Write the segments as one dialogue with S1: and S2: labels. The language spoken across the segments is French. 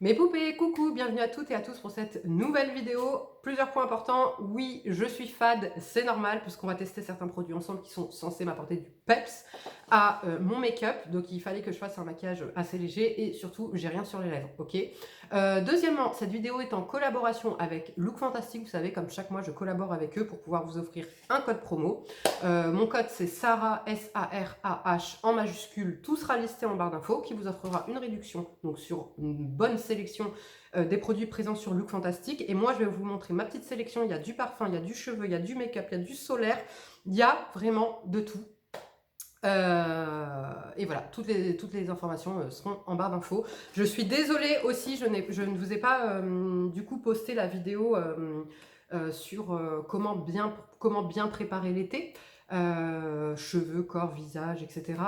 S1: Mes poupées, coucou, bienvenue à toutes et à tous pour cette nouvelle vidéo. Plusieurs points importants. Oui, je suis fade, c'est normal, puisqu'on va tester certains produits ensemble qui sont censés m'apporter du peps à mon make-up. Donc il fallait que je fasse un maquillage assez léger et surtout, j'ai rien sur les lèvres, ok. Deuxièmement, cette vidéo est en collaboration avec Look Fantastic. Vous savez, comme chaque mois, je collabore avec eux pour pouvoir vous offrir un code promo. Mon code, c'est Sarah, S-A-R-A-H, en majuscule. Tout sera listé en barre d'infos, qui vous offrera une réduction donc sur une bonne sélection des produits présents sur Look Fantastic. Et moi, je vais vous montrer ma petite sélection. Il y a du parfum, il y a du cheveu, il y a du make-up, il y a du solaire. Il y a vraiment de tout. Et voilà, toutes les informations seront en barre d'infos. Je suis désolée aussi, je ne vous ai pas du coup posté la vidéo sur comment bien préparer l'été. Cheveux, corps, visage, etc.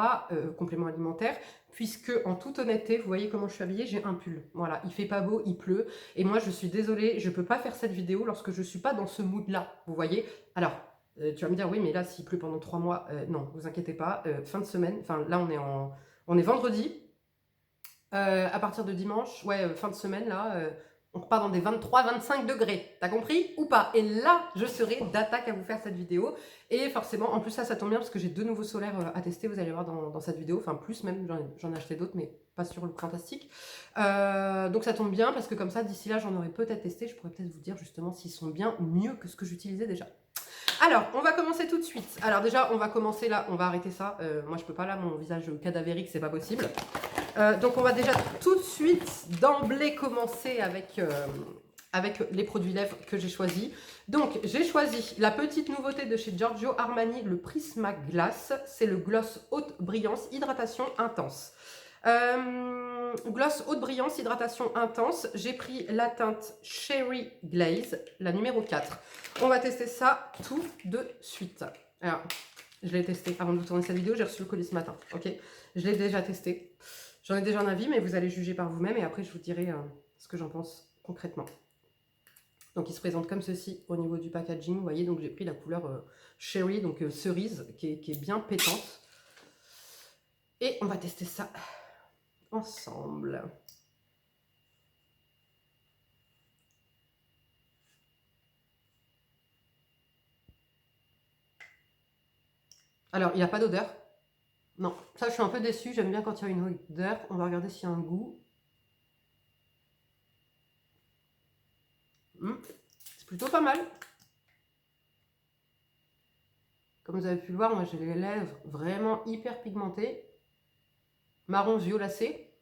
S1: Compléments alimentaires. Puisque, en toute honnêteté, vous voyez comment je suis habillée, j'ai un pull. Voilà, il fait pas beau, il pleut. Et moi, je suis désolée, je peux pas faire cette vidéo lorsque je suis pas dans ce mood-là. Vous voyez? Alors, tu vas me dire, oui, mais là, s'il pleut pendant 3 mois, non, vous inquiétez pas. Fin de semaine, enfin, là, on est vendredi. À partir de dimanche, ouais, fin de semaine, là, on repart dans des 23-25 degrés. T'as compris ou pas? Et là, je serai d'attaque à vous faire cette vidéo. Et forcément, en plus, ça tombe bien parce que j'ai 2 nouveaux solaires à tester. Vous allez voir dans cette vidéo. Enfin, plus même, j'en ai acheté d'autres, mais pas sur le fantastique. Donc, ça tombe bien parce que comme ça, d'ici là, j'en aurais peut-être testé. Je pourrais peut-être vous dire justement s'ils sont bien ou mieux que ce que j'utilisais déjà. Alors, on va commencer tout de suite. Alors déjà, on va commencer là, on va arrêter ça. Moi, je peux pas là, mon visage cadavérique, c'est pas possible. Donc, on va déjà tout de suite, d'emblée, commencer avec les produits lèvres que j'ai choisis. Donc, j'ai choisi la petite nouveauté de chez Giorgio Armani, le Prisma Glass. C'est le gloss haute brillance, hydratation intense. Gloss haute brillance, hydratation intense. J'ai pris la teinte Cherry Glaze, la numéro 4. On va tester ça tout de suite. Alors, je l'ai testé avant de vous tourner cette vidéo. J'ai reçu le colis ce matin. Ok, je l'ai déjà testé. J'en ai déjà un avis, mais vous allez juger par vous-même. Et après, je vous dirai ce que j'en pense concrètement. Donc, il se présente comme ceci au niveau du packaging. Vous voyez, donc j'ai pris la couleur Cherry, donc cerise, qui est bien pétante. Et on va tester ça ensemble. Alors, il n'y a pas d'odeur. Non, ça je suis un peu déçue. J'aime bien quand il y a une odeur. On va regarder s'il y a un goût. C'est plutôt pas mal. Comme vous avez pu le voir, moi j'ai les lèvres vraiment hyper pigmentées. Marron violacé.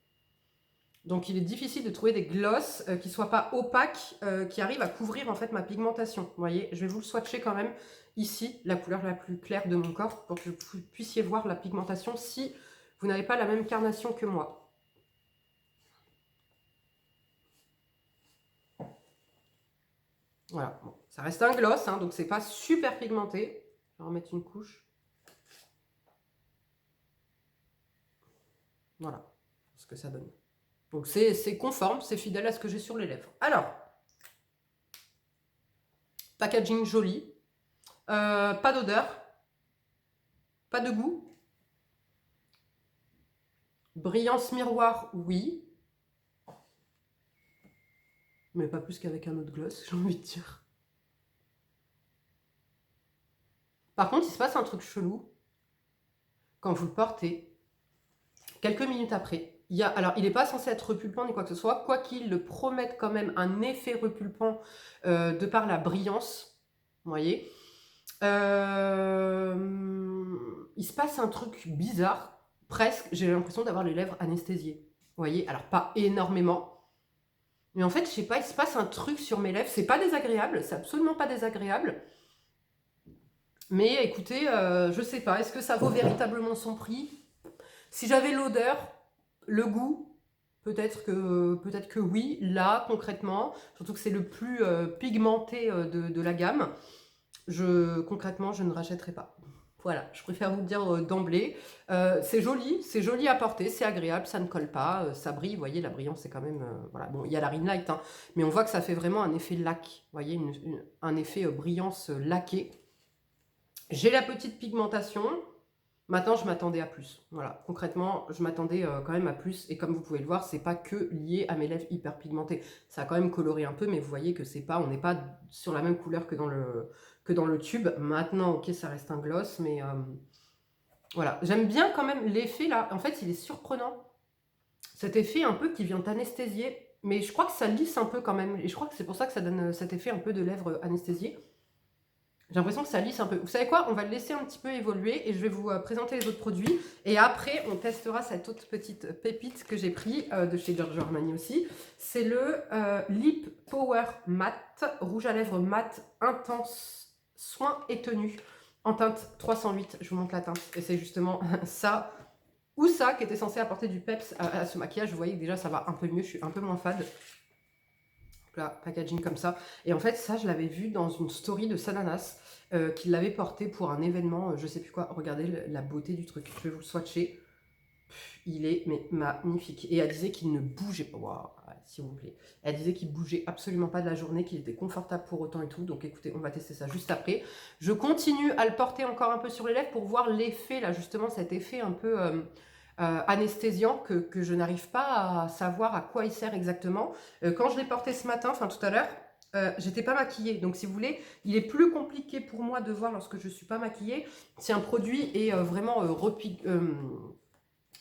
S1: Donc il est difficile de trouver des glosses qui ne soient pas opaques, qui arrivent à couvrir en fait ma pigmentation. Vous voyez, je vais vous le swatcher quand même ici, la couleur la plus claire de mon corps, pour que vous puissiez voir la pigmentation si vous n'avez pas la même carnation que moi. Voilà, bon, ça reste un gloss, hein, donc c'est pas super pigmenté. Je vais remettre une couche. Voilà ce que ça donne. Donc c'est conforme, c'est fidèle à ce que j'ai sur les lèvres. Alors, packaging joli, pas d'odeur, pas de goût. Brillance miroir, oui. Mais pas plus qu'avec un autre gloss, j'ai envie de dire. Par contre, il se passe un truc chelou quand vous le portez. Quelques minutes après, alors il n'est pas censé être repulpant ni quoi que ce soit, quoi qu'il le promette quand même un effet repulpant de par la brillance. Vous voyez, il se passe un truc bizarre, presque. J'ai l'impression d'avoir les lèvres anesthésiées. Vous voyez, alors pas énormément. Mais en fait, je sais pas, il se passe un truc sur mes lèvres. C'est pas désagréable, c'est absolument pas désagréable. Mais écoutez, je sais pas, est-ce que ça vaut véritablement son prix? Si j'avais l'odeur, le goût, peut-être que oui, là, concrètement, surtout que c'est le plus pigmenté de la gamme, concrètement, je ne rachèterai pas. Voilà, je préfère vous le dire d'emblée. C'est joli à porter, c'est agréable, ça ne colle pas, ça brille, vous voyez, la brillance c'est quand même... voilà, bon, il y a la ring light, hein, mais on voit que ça fait vraiment un effet lac, vous voyez, un effet brillance laquée. J'ai la petite pigmentation, Maintenant, je m'attendais à plus. Voilà, concrètement, je m'attendais quand même à plus. Et comme vous pouvez le voir, c'est pas que lié à mes lèvres hyper pigmentées. Ça a quand même coloré un peu, mais vous voyez que c'est pas, on n'est pas sur la même couleur que dans le tube. Maintenant, ok, ça reste un gloss, mais voilà. J'aime bien quand même l'effet là. En fait, il est surprenant. Cet effet un peu qui vient t'anesthésier. Mais je crois que ça lisse un peu quand même. Et je crois que c'est pour ça que ça donne cet effet un peu de lèvres anesthésiées. J'ai l'impression que ça lisse un peu. Vous savez quoi? On va le laisser un petit peu évoluer et je vais vous présenter les autres produits. Et après, on testera cette autre petite pépite que j'ai pris de chez Giorgio Armani aussi. C'est le Lip Power Matte, rouge à lèvres mat intense, soin et tenue, en teinte 308. Je vous montre la teinte. Et c'est justement ça ou ça qui était censé apporter du peps à ce maquillage. Vous voyez que déjà ça va un peu mieux, je suis un peu moins fade. Là, packaging comme ça. Et en fait, ça, je l'avais vu dans une story de Sananas qui l'avait porté pour un événement, je sais plus quoi. Regardez la beauté du truc. Je vais vous le swatcher. Il est mais magnifique. Et elle disait qu'il ne bougeait pas. Wow, s'il vous plaît. Elle disait qu'il bougeait absolument pas de la journée, qu'il était confortable pour autant et tout. Donc écoutez, on va tester ça juste après. Je continue à le porter encore un peu sur les lèvres pour voir l'effet, là, justement, cet effet un peu anesthésiant que je n'arrive pas à savoir à quoi il sert exactement. Quand je l'ai porté ce matin, enfin tout à l'heure, j'étais pas maquillée. Donc si vous voulez, il est plus compliqué pour moi de voir lorsque je suis pas maquillée si un produit est vraiment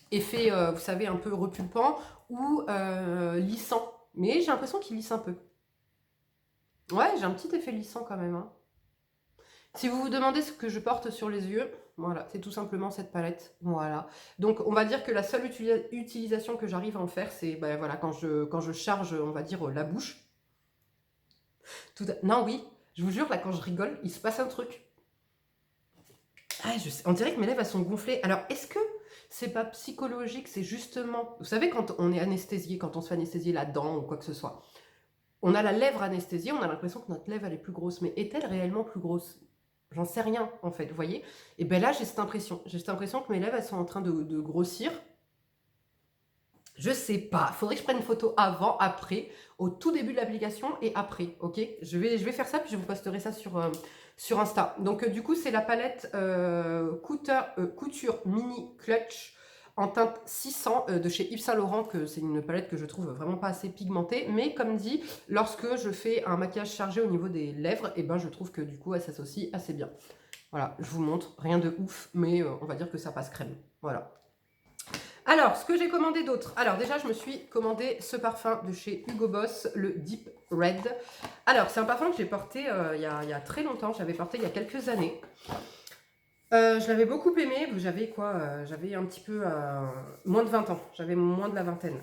S1: effet, vous savez, un peu repulpant ou lissant. Mais j'ai l'impression qu'il lisse un peu. Ouais, j'ai un petit effet lissant quand même, hein. Si vous vous demandez ce que je porte sur les yeux, voilà, c'est tout simplement cette palette. Voilà. Donc, on va dire que la seule utilisation que j'arrive à en faire, c'est ben, voilà, quand je charge, on va dire, la bouche. Non, oui, je vous jure, là, quand je rigole, il se passe un truc. Ah, on dirait que mes lèvres, elles sont gonflées. Alors, est-ce que c'est pas psychologique? C'est justement... Vous savez, quand on est anesthésié, quand on se fait anesthésier la dent ou quoi que ce soit, on a la lèvre anesthésiée, on a l'impression que notre lèvre, elle est plus grosse. Mais est-elle réellement plus grosse? J'en sais rien, en fait, vous voyez? Et bien là, j'ai cette impression. J'ai cette impression que mes lèvres, elles sont en train de grossir. Je sais pas. Faudrait que je prenne une photo avant, après, au tout début de l'application et après, ok? Je vais faire ça, puis je vous posterai ça sur Insta. Donc, du coup, c'est la palette Couture Mini Clutch en teinte 600 de chez Yves Saint Laurent, que c'est une palette que je trouve vraiment pas assez pigmentée. Mais comme dit, lorsque je fais un maquillage chargé au niveau des lèvres, et ben je trouve que du coup, elle s'associe assez bien. Voilà, je vous montre, rien de ouf, mais on va dire que ça passe crème. Voilà. Alors, ce que j'ai commandé d'autre. Alors déjà, je me suis commandé ce parfum de chez Hugo Boss, le Deep Red. Alors, c'est un parfum que j'ai porté il y a très longtemps. J'avais porté il y a quelques années. Je l'avais beaucoup aimé. J'avais quoi j'avais un petit peu moins de 20 ans. J'avais moins de la vingtaine.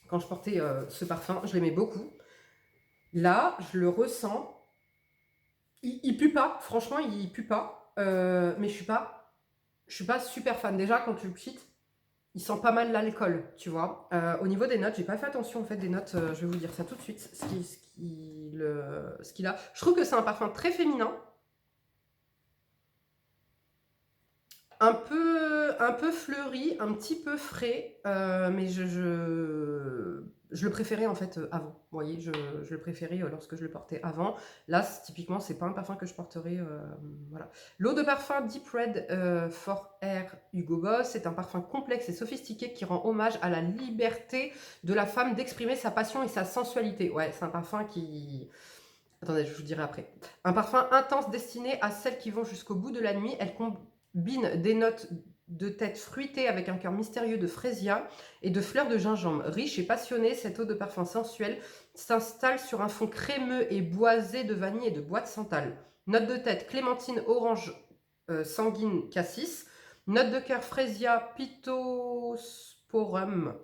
S1: Quand je portais ce parfum, je l'aimais beaucoup. Là, je le ressens. Il pue pas. Franchement, il pue pas. Mais je suis pas super fan. Déjà, quand tu le quittes, il sent pas mal l'alcool, tu vois. Au niveau des notes, j'ai pas fait attention en fait des notes. Je vais vous dire ça tout de suite, ce qu'il a. Je trouve que c'est un parfum très féminin. Un peu fleuri, un petit peu frais, mais je le préférais en fait avant. Vous voyez, je le préférais lorsque je le portais avant. Là, typiquement, c'est pas un parfum que je porterai. Voilà. L'eau de parfum Deep Red for Air Hugo Boss, c'est un parfum complexe et sophistiqué qui rend hommage à la liberté de la femme d'exprimer sa passion et sa sensualité. Ouais, c'est un parfum qui... Attendez, je vous dirai après. Un parfum intense destiné à celles qui vont jusqu'au bout de la nuit. Elle combine des notes de tête fruitées avec un cœur mystérieux de frésia et de fleurs de gingembre. Riche et passionnée, cette eau de parfum sensuelle s'installe sur un fond crémeux et boisé de vanille et de bois de santal. Note de tête clémentine, orange, sanguine, cassis. Note de cœur frésia, pittosporum,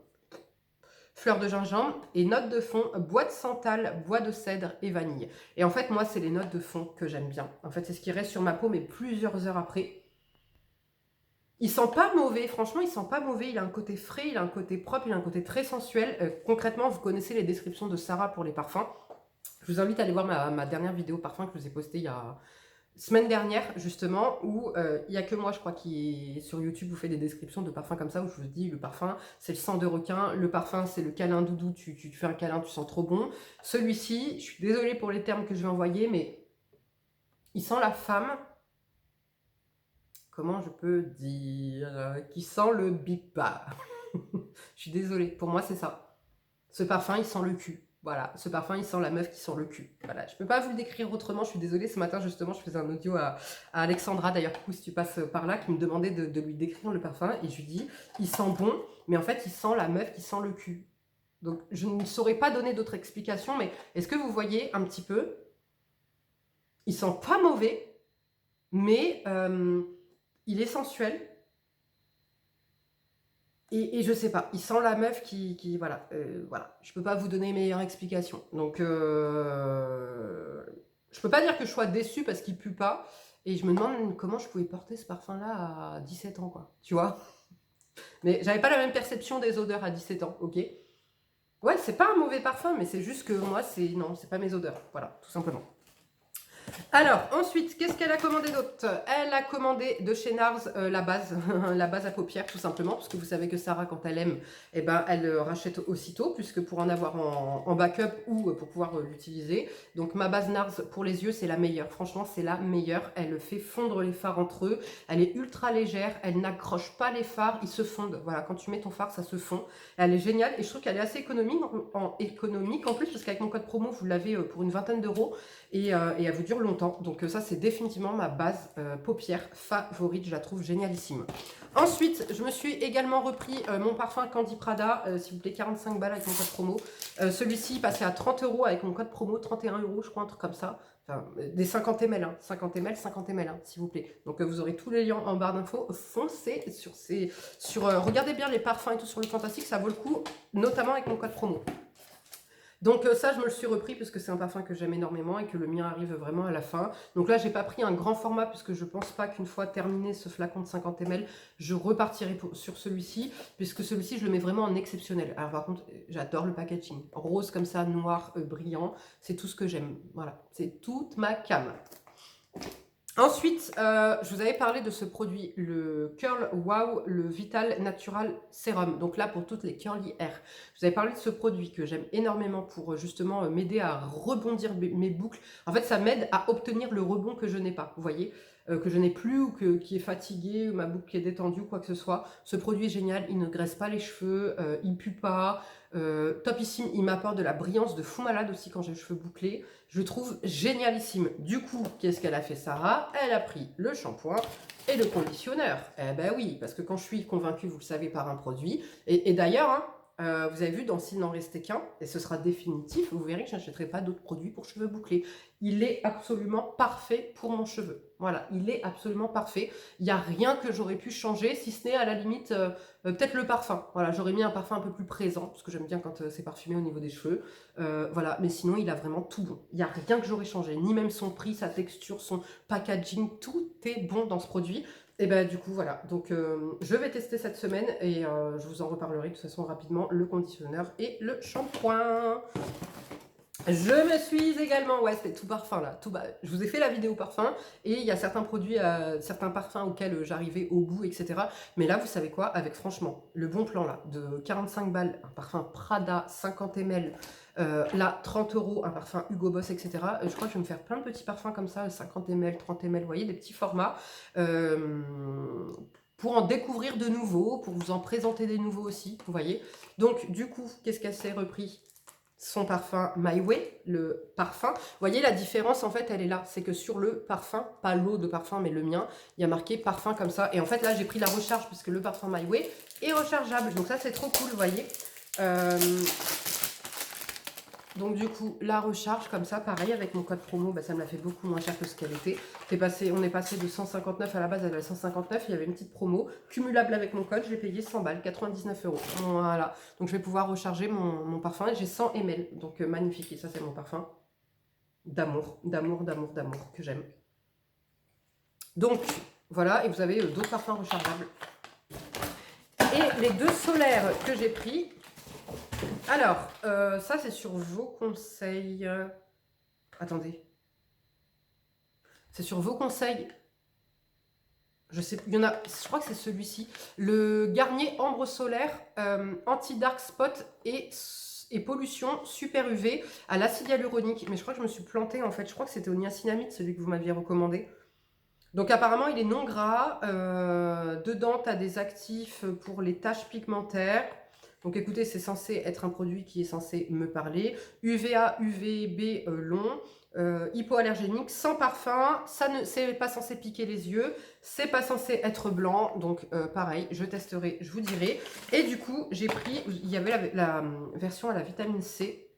S1: fleur de gingembre, et notes de fond, bois de santal, bois de cèdre et vanille. Et en fait, moi, c'est les notes de fond que j'aime bien. En fait, c'est ce qui reste sur ma peau, mais plusieurs heures après. Il sent pas mauvais, franchement, il sent pas mauvais. Il a un côté frais, il a un côté propre, il a un côté très sensuel. Concrètement, vous connaissez les descriptions de Sarah pour les parfums. Je vous invite à aller voir ma dernière vidéo parfum que je vous ai postée il y a... semaine dernière, justement, où il n'y a que moi, je crois, qui sur YouTube vous fait des descriptions de parfums comme ça, où je vous dis, le parfum, c'est le sang de requin, le parfum, c'est le câlin doudou, tu fais un câlin, tu sens trop bon. Celui-ci, je suis désolée pour les termes que je vais envoyer, mais il sent la femme comment je peux dire, qui sent le bipa. Je suis désolée, pour moi c'est ça. Ce parfum, il sent le cul. Voilà, ce parfum, il sent la meuf qui sent le cul. Voilà, je peux pas vous le décrire autrement, je suis désolée. Ce matin, justement, je faisais un audio à Alexandra, d'ailleurs, coucou, si tu passes par là, qui me demandait de lui décrire le parfum. Et je lui dis, il sent bon, mais en fait, il sent la meuf qui sent le cul. Donc, je ne saurais pas donner d'autres explications, mais est-ce que vous voyez un petit peu? Il sent pas mauvais, mais il est sensuel. Et je sais pas, il sent la meuf qui voilà, voilà. Je peux pas vous donner meilleure explication. Donc, je peux pas dire que je sois déçue parce qu'il pue pas. Et je me demande comment je pouvais porter ce parfum-là à 17 ans, quoi. Tu vois? Mais j'avais pas la même perception des odeurs à 17 ans, ok? Ouais, c'est pas un mauvais parfum, mais c'est juste que moi, non, c'est pas mes odeurs. Voilà, tout simplement. Alors, ensuite, qu'est-ce qu'elle a commandé d'autre? Elle a commandé de chez Nars la base, la base à paupières, tout simplement, parce que vous savez que Sarah, quand elle aime, eh ben, elle rachète aussitôt, puisque pour en avoir en backup ou pour pouvoir l'utiliser. Donc, ma base Nars pour les yeux, c'est la meilleure. Franchement, c'est la meilleure. Elle fait fondre les fards entre eux. Elle est ultra légère. Elle n'accroche pas les fards. Ils se fondent. Voilà, quand tu mets ton fard, ça se fond. Elle est géniale. Et je trouve qu'elle est assez économique en plus, parce qu'avec mon code promo, vous l'avez pour une vingtaine d'euros. Et elle vous dure longtemps. Donc ça, c'est définitivement ma base paupière favorite. Je la trouve génialissime. Ensuite, je me suis également repris mon parfum Candy Prada, s'il vous plaît, 45 balles avec mon code promo. Celui-ci passait à 30 euros avec mon code promo, 31 euros, je crois, un truc comme ça. Enfin, des 50 ml, hein, 50 ml, 50 ml, hein, s'il vous plaît. Donc vous aurez tous les liens en barre d'infos. Foncez regardez bien les parfums et tout sur le Fantastique, ça vaut le coup, notamment avec mon code promo. Donc ça, je me le suis repris parce que c'est un parfum que j'aime énormément et que le mien arrive vraiment à la fin. Donc là, j'ai pas pris un grand format puisque je pense pas qu'une fois terminé ce flacon de 50 ml, je repartirai sur celui-ci, puisque celui-ci, je le mets vraiment en exceptionnel. Alors par contre, j'adore le packaging. Rose comme ça, noir, brillant, c'est tout ce que j'aime. Voilà, c'est toute ma came. Ensuite, je vous avais parlé de ce produit, le Curl Wow, le Vital Natural Serum. Donc là, pour toutes les curly hair. Je vous avais parlé de ce produit que j'aime énormément pour justement m'aider à rebondir mes boucles. En fait, ça m'aide à obtenir le rebond que je n'ai pas, vous voyez, que je n'ai plus ou qui est fatigué, ou ma boucle qui est détendue, ou quoi que ce soit. Ce produit est génial, il ne graisse pas les cheveux, il pue pas. Topissime, il m'apporte de la brillance de fou malade aussi quand j'ai les cheveux bouclés. Je le trouve génialissime. Du coup, qu'est-ce qu'elle a fait, Sarah? Elle a pris le shampoing et le conditionneur. Eh ben oui, parce que quand je suis convaincue, vous le savez, par un produit, et d'ailleurs, hein, vous avez vu, dans S'il n'en restait qu'un, et ce sera définitif, vous verrez que je n'achèterai pas d'autres produits pour cheveux bouclés. Il est absolument parfait pour mon cheveu. Voilà, il est absolument parfait. Il n'y a rien que j'aurais pu changer, si ce n'est à la limite peut-être le parfum. Voilà, j'aurais mis un parfum un peu plus présent, parce que j'aime bien quand c'est parfumé au niveau des cheveux. Voilà, mais sinon, il a vraiment tout bon. Il n'y a rien que j'aurais changé, ni même son prix, sa texture, son packaging, tout est bon dans ce produit. Et ben du coup voilà, donc je vais tester cette semaine et je vous en reparlerai de toute façon rapidement, le conditionneur et le shampoing. Je me suis également, ouais c'était tout parfum là, je vous ai fait la vidéo parfum et il y a certains produits, certains parfums auxquels j'arrivais au bout, etc. Mais là vous savez quoi, avec franchement le bon plan là, de 45 balles, un parfum Prada 50 ml, là 30 euros, un parfum Hugo Boss, etc. Je crois que je vais me faire plein de petits parfums comme ça, 50 ml, 30 ml, vous voyez, des petits formats. Pour en découvrir de nouveaux, pour vous en présenter des nouveaux aussi, vous voyez. Donc du coup, qu'est-ce qu'elle s'est repris? Son parfum My Way, le parfum. Vous voyez la différence, en fait, elle est là. C'est que sur le parfum, pas l'eau de parfum, mais le mien, il y a marqué parfum comme ça. Et en fait, là, j'ai pris la recharge puisque le parfum My Way est rechargeable. Donc ça, c'est trop cool, vous voyez. Donc du coup, la recharge comme ça, pareil, avec mon code promo, bah, ça me l'a fait beaucoup moins cher que ce qu'elle était. On est passé de 159 à la base, elle avait 159, il y avait une petite promo. Cumulable avec mon code, je l'ai payé 100 balles, 99 euros. Voilà, donc je vais pouvoir recharger mon parfum. J'ai 100 ml, donc magnifique. Et ça, c'est mon parfum d'amour, d'amour, d'amour, d'amour, que j'aime. Donc, voilà, et vous avez d'autres parfums rechargeables. Et les deux solaires que j'ai pris... Alors, ça c'est sur vos conseils. Attendez. C'est sur vos conseils. Je sais, il y en a, je crois que c'est celui-ci. Le Garnier Ambre Solaire Anti-Dark Spot et pollution super UV à l'acide hyaluronique. Mais je crois que je me suis plantée en fait. Je crois que c'était au niacinamide, celui que vous m'aviez recommandé. Donc apparemment, il est non gras. Dedans, tu as des actifs pour les taches pigmentaires. Donc écoutez, c'est censé être un produit qui est censé me parler. UVA, UVB long, hypoallergénique, sans parfum. Ça ne, c'est pas censé piquer les yeux. C'est pas censé être blanc. Donc pareil, je testerai, je vous dirai. Et du coup, j'ai pris, il y avait la version à la vitamine C.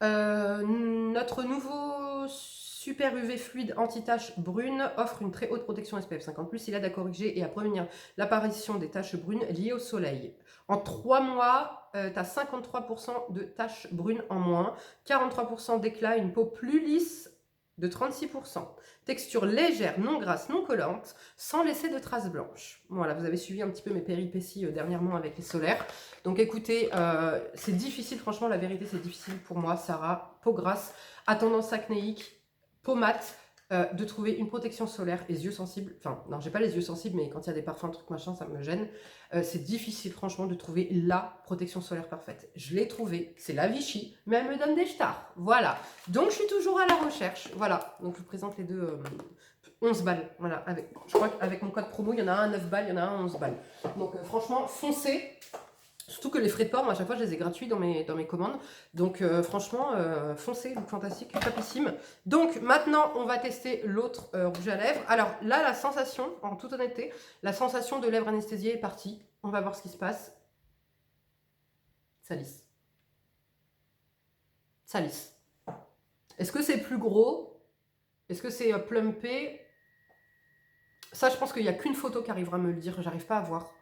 S1: Notre nouveau Super UV fluide anti-taches brunes offre une très haute protection SPF 50+. Il aide à corriger et à prévenir l'apparition des taches brunes liées au soleil. En 3 mois, tu as 53% de taches brunes en moins, 43% d'éclat, une peau plus lisse de 36%. Texture légère, non grasse, non collante, sans laisser de traces blanches. Voilà, vous avez suivi un petit peu mes péripéties dernièrement avec les solaires. Donc écoutez, c'est difficile, franchement, la vérité, c'est difficile pour moi, Sarah, peau grasse, à tendance acnéique, peau mate, de trouver une protection solaire et yeux sensibles. Enfin, non, j'ai pas les yeux sensibles, mais quand il y a des parfums, trucs machin, ça me gêne. C'est difficile, franchement, de trouver la protection solaire parfaite. Je l'ai trouvée, c'est la Vichy, mais elle me donne des stars. Voilà. Donc, je suis toujours à la recherche. Voilà. Donc, je vous présente les deux. 11 balles. Voilà. Je crois qu'avec mon code promo, il y en a un à 9 balles, il y en a un à 11 balles. Donc, franchement, foncez. Surtout que les frais de port, moi, à chaque fois, je les ai gratuits dans mes commandes. Donc, franchement, foncez, look fantastique, topissime. Donc, maintenant, on va tester l'autre rouge à lèvres. Alors, là, la sensation, en toute honnêteté, la sensation de lèvres anesthésiées est partie. On va voir ce qui se passe. Ça lisse. Ça lisse. Est-ce que c'est plus gros? Est-ce que c'est plumpé? Ça, je pense qu'il n'y a qu'une photo qui arrivera à me le dire. J'arrive pas à voir.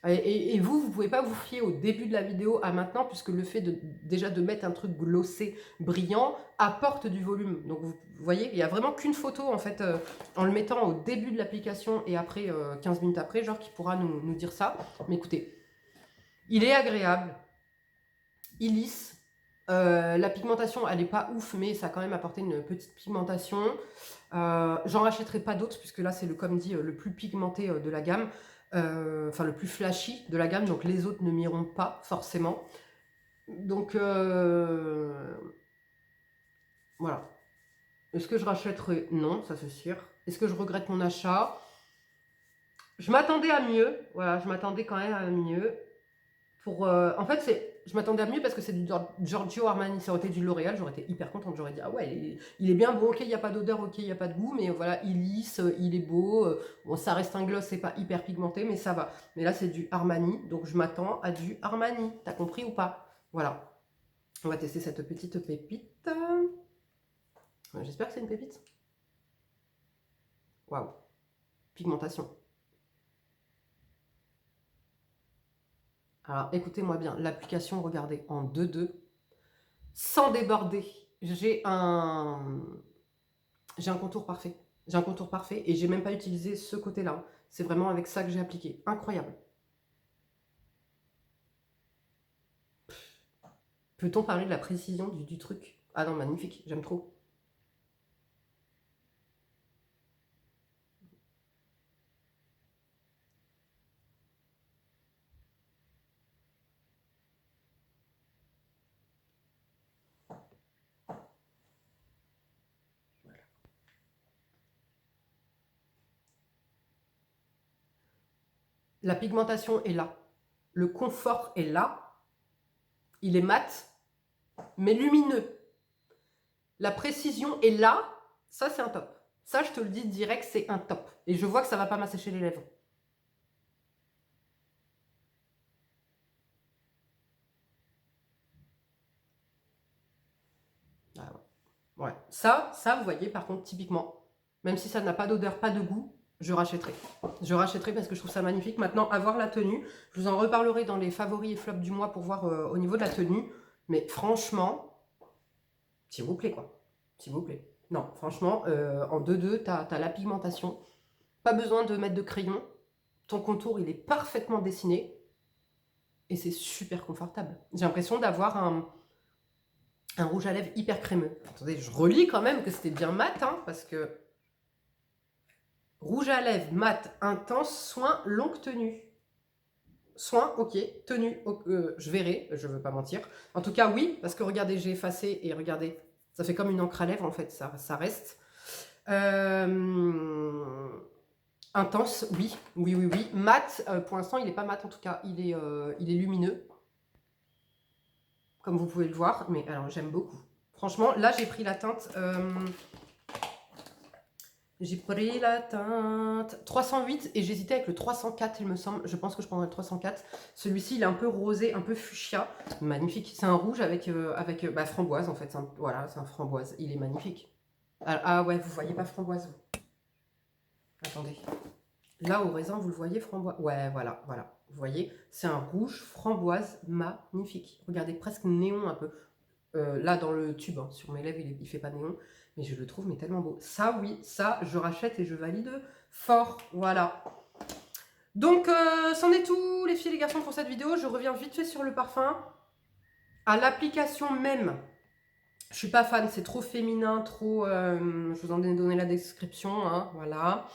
S1: Et vous pouvez pas vous fier au début de la vidéo à maintenant, puisque le fait déjà de mettre un truc glossé, brillant, apporte du volume. Donc vous voyez, il n'y a vraiment qu'une photo en fait, en le mettant au début de l'application et après, 15 minutes après, genre qui pourra nous dire ça. Mais écoutez, il est agréable, il lisse. La pigmentation, elle n'est pas ouf, mais ça a quand même apporté une petite pigmentation. J'en rachèterai pas d'autres, puisque là, c'est comme dit, le plus pigmenté de la gamme. Enfin, le plus flashy de la gamme, donc les autres ne m'iront pas forcément. Donc, voilà. Est-ce que je rachèterai? Non, ça c'est sûr. Est-ce que je regrette mon achat? Je m'attendais à mieux. Voilà, je m'attendais quand même à mieux. En fait, je m'attendais à mieux parce que c'est du Giorgio Armani. Ça aurait été du L'Oréal, j'aurais été hyper contente. J'aurais dit, ah ouais, il est bien bon, ok, il n'y a pas d'odeur, ok, il n'y a pas de goût, mais voilà, il lisse, il est beau. Bon, ça reste un gloss, c'est pas hyper pigmenté, mais ça va. Mais là, c'est du Armani, donc je m'attends à du Armani. T'as compris ou pas? Voilà. On va tester cette petite pépite. J'espère que c'est une pépite. Waouh. Pigmentation. Alors, écoutez-moi bien, l'application, regardez, en 2-2, sans déborder. J'ai un contour parfait. J'ai un contour parfait et j'ai même pas utilisé ce côté-là. C'est vraiment avec ça que j'ai appliqué. Incroyable. Peut-on parler de la précision du truc? Ah non, magnifique, j'aime trop. La pigmentation est là. Le confort est là. Il est mat, mais lumineux. La précision est là. Ça, c'est un top. Ça, je te le dis direct, c'est un top. Et je vois que ça va pas m'assécher les lèvres. Ah ouais. Ouais. Ça, vous voyez, par contre, typiquement, même si ça n'a pas d'odeur, pas de goût, je rachèterai. Je rachèterai parce que je trouve ça magnifique. Maintenant, avoir la tenue, je vous en reparlerai dans les favoris et flops du mois pour voir au niveau de la tenue. Mais franchement, s'il vous plaît, quoi. S'il vous plaît. Non, franchement, en 2-2, tu as la pigmentation. Pas besoin de mettre de crayon. Ton contour, il est parfaitement dessiné. Et c'est super confortable. J'ai l'impression d'avoir un rouge à lèvres hyper crémeux. Attendez, je relis quand même que c'était bien mat, hein, parce que rouge à lèvres mat intense, soin longue tenue. Soin, ok, tenue, je verrai, je veux pas mentir. En tout cas, oui, parce que regardez, j'ai effacé et regardez, Ça fait comme une encre à lèvres, en fait, ça reste. Intense, oui, oui, oui, oui. Mat, pour l'instant, il n'est pas mat en tout cas, il est lumineux, comme vous pouvez le voir, mais alors j'aime beaucoup. Franchement, là, j'ai pris la teinte... j'ai pris la teinte 308 et j'hésitais avec le 304, il me semble. Je pense que je prendrais le 304. Celui-ci, il est un peu rosé, un peu fuchsia. Magnifique. C'est un rouge avec, bah, framboise, en fait. Voilà, c'est un framboise. Il est magnifique. Ah ouais, vous voyez pas framboise, vous. Attendez. Là, au raisin, vous le voyez, framboise. Ouais, voilà, voilà. Vous voyez, c'est un rouge framboise magnifique. Regardez, presque néon un peu. Là, dans le tube, hein, sur mes lèvres, il fait pas néon. Mais je le trouve mais tellement beau. Ça, oui, ça, je rachète et je valide fort. Voilà. Donc, c'en est tout, les filles et les garçons, pour cette vidéo. Je reviens vite fait sur le parfum. À l'application même, je suis pas fan, c'est trop féminin, trop... je vous en ai donné la description, hein, voilà.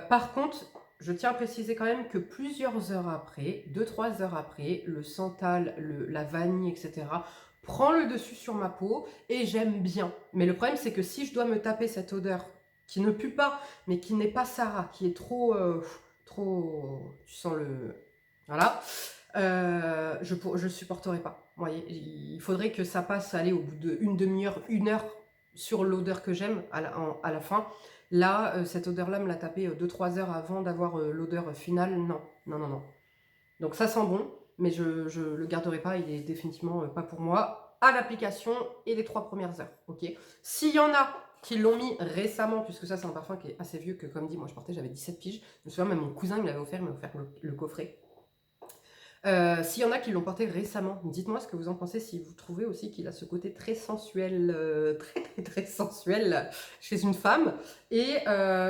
S1: Par contre, je tiens à préciser quand même que plusieurs heures après, 2-3 heures après, le santal, la vanille, etc., prend le dessus sur ma peau et j'aime bien. Mais le problème, c'est que si je dois me taper cette odeur qui ne pue pas, mais qui n'est pas Sarah, qui est trop... tu sens le... Voilà. Je supporterai pas. Vous voyez, il faudrait que ça passe, aller au bout d'une demi-heure, 1 heure sur l'odeur que j'aime à la fin. Là, cette odeur-là me l'a tapé 2-3 heures avant d'avoir l'odeur finale. Non, non, non, non. Donc ça sent bon, mais je le garderai pas. Il est définitivement pas pour moi. À l'application et les 3 premières heures. Ok. S'il y en a qui l'ont mis récemment, puisque ça c'est un parfum qui est assez vieux, que comme dit, moi je portais, j'avais 17 piges. Je me souviens, même mon cousin il m'avait offert, le coffret. S'il y en a qui l'ont porté récemment, dites-moi ce que vous en pensez, si vous trouvez aussi qu'il a ce côté très sensuel, très sensuel chez une femme, et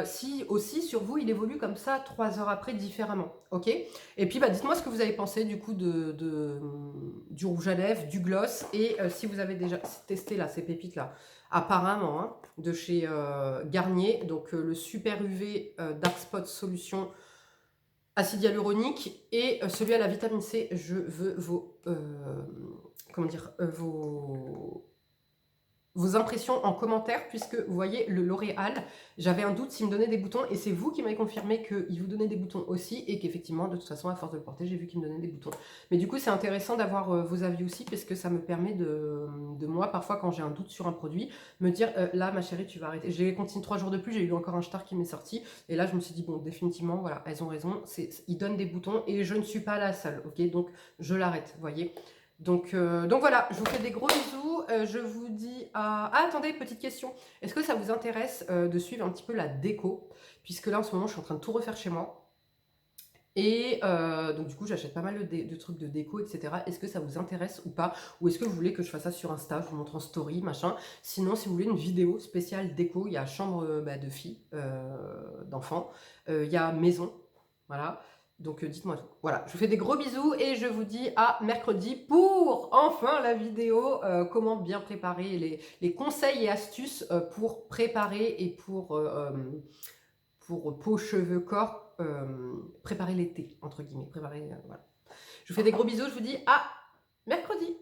S1: si aussi sur vous il évolue comme ça 3 heures après différemment, ok. Et puis bah, dites-moi ce que vous avez pensé du coup du rouge à lèvres, du gloss, et si vous avez déjà testé là, ces pépites là, apparemment, hein, de chez Garnier, donc le Super UV Dark Spot Solution acide hyaluronique et celui à la vitamine C. Je veux vos, comment dire, vos impressions en commentaire, puisque vous voyez le L'Oréal, j'avais un doute s'il me donnait des boutons et c'est vous qui m'avez confirmé qu'il vous donnait des boutons aussi et qu'effectivement de toute façon à force de le porter j'ai vu qu'il me donnait des boutons. Mais du coup c'est intéressant d'avoir vos avis aussi, parce que ça me permet de moi parfois quand j'ai un doute sur un produit me dire là ma chérie tu vas arrêter. J'ai continué 3 jours de plus, j'ai eu encore un star qui m'est sorti et là je me suis dit bon définitivement voilà elles ont raison, ils donnent des boutons et je ne suis pas la seule, ok, donc je l'arrête, vous voyez. Donc voilà, je vous fais des gros bisous. Je vous dis à... Ah, attendez, petite question. Est-ce que ça vous intéresse de suivre un petit peu la déco? Puisque là, en ce moment, je suis en train de tout refaire chez moi. Et donc, du coup, j'achète pas mal de trucs de déco, etc. Est-ce que ça vous intéresse ou pas? Ou est-ce que vous voulez que je fasse ça sur Insta? Je vous montre en story, machin. Sinon, si vous voulez une vidéo spéciale déco, il y a chambre de filles, d'enfants. Il y a maison, voilà. Donc dites-moi tout. Voilà, je vous fais des gros bisous et je vous dis à mercredi pour enfin la vidéo comment bien préparer les conseils et astuces pour préparer et pour peau, cheveux, corps, préparer l'été, entre guillemets. Préparer, voilà. Je vous fais des gros bisous, je vous dis à mercredi.